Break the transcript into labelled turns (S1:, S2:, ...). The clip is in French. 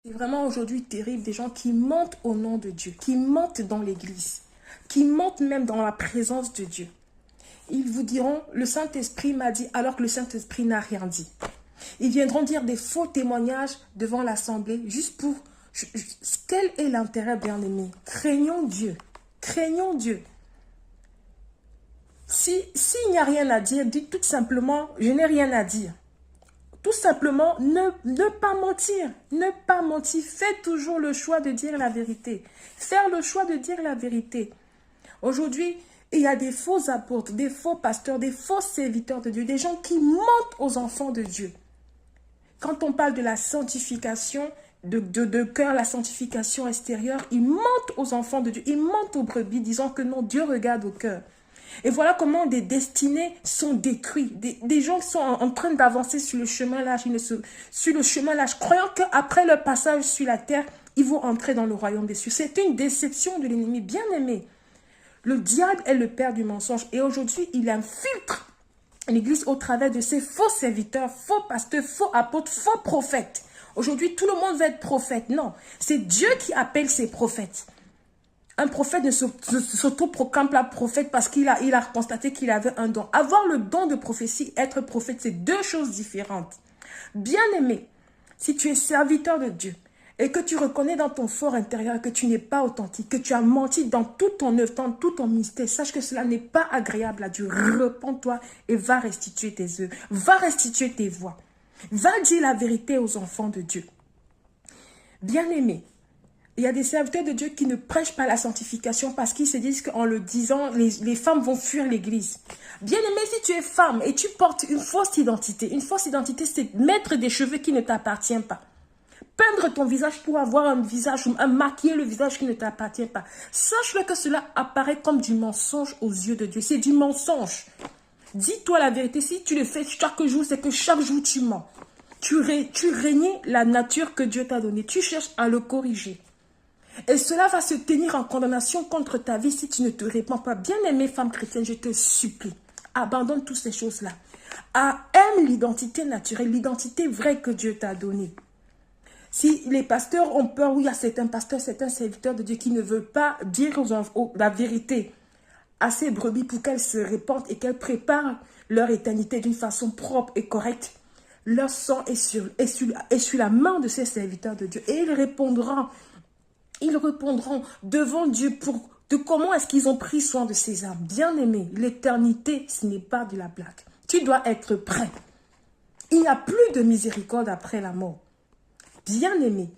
S1: C'est vraiment aujourd'hui terrible, des gens qui mentent au nom de Dieu, qui mentent dans l'église, qui mentent même dans la présence de Dieu. Ils vous diront, le Saint-Esprit m'a dit, alors que le Saint-Esprit n'a rien dit. Ils viendront dire des faux témoignages devant l'assemblée, juste pour... Quel est l'intérêt, bien-aimé? Craignons Dieu. Craignons Dieu. S'il n'y a rien à dire, dites tout simplement, je n'ai rien à dire. Tout simplement, ne pas mentir. Ne pas mentir. Faites toujours le choix de dire la vérité. Faire le choix de dire la vérité. Aujourd'hui, il y a des faux apôtres, des faux pasteurs, des faux serviteurs de Dieu, des gens qui mentent aux enfants de Dieu. Quand on parle de la sanctification de cœur, la sanctification extérieure, ils mentent aux enfants de Dieu, ils mentent aux brebis, disant que non, Dieu regarde au cœur. Et voilà comment des destinées sont détruites. Des gens qui sont en train d'avancer sur le chemin lâche, croyant qu'après leur passage sur la terre, ils vont entrer dans le royaume des cieux. C'est une déception de l'ennemi, bien aimé. Le diable est le père du mensonge. Et aujourd'hui, il infiltre l'Église au travers de ses faux serviteurs, faux pasteurs, faux apôtres, faux prophètes. Aujourd'hui, tout le monde veut être prophète. Non, c'est Dieu qui appelle ses prophètes. Un prophète ne s'auto-proclame pas prophète parce qu'il a constaté qu'il avait un don. Avoir le don de prophétie, être prophète, c'est deux choses différentes. Bien-aimé, si tu es serviteur de Dieu et que tu reconnais dans ton fort intérieur que tu n'es pas authentique, que tu as menti dans tout ton œuvre, dans tout ton mystère, sache que cela n'est pas agréable à Dieu. Repends-toi et va restituer tes œuvres, va restituer tes voix. Va dire la vérité aux enfants de Dieu. Bien-aimé, il y a des serviteurs de Dieu qui ne prêchent pas la sanctification parce qu'ils se disent qu'en le disant, les femmes vont fuir l'église. Bien-aimé, si tu es femme et tu portes une fausse identité, c'est mettre des cheveux qui ne t'appartiennent pas. Peindre ton visage pour avoir un visage, maquiller le visage qui ne t'appartient pas. Sache-le que cela apparaît comme du mensonge aux yeux de Dieu. C'est du mensonge. Dis-toi la vérité. Si tu le fais chaque jour, c'est que chaque jour tu mens. Tu régnes la nature que Dieu t'a donnée. Tu cherches à le corriger. Et cela va se tenir en condamnation contre ta vie si tu ne te répands pas. Bien-aimée femme chrétienne, je te supplie, abandonne toutes ces choses-là. Aime l'identité naturelle, l'identité vraie que Dieu t'a donnée. Si les pasteurs ont peur, oui, il y a certains pasteurs, certains serviteurs de Dieu qui ne veulent pas dire la vérité à ces brebis pour qu'elles se répandent et qu'elles préparent leur éternité d'une façon propre et correcte. Leur sang est sur la main de ces serviteurs de Dieu et ils répondront devant Dieu de comment est-ce qu'ils ont pris soin de ces âmes. Bien-aimés, l'éternité, ce n'est pas de la blague. Tu dois être prêt. Il n'y a plus de miséricorde après la mort. Bien-aimé,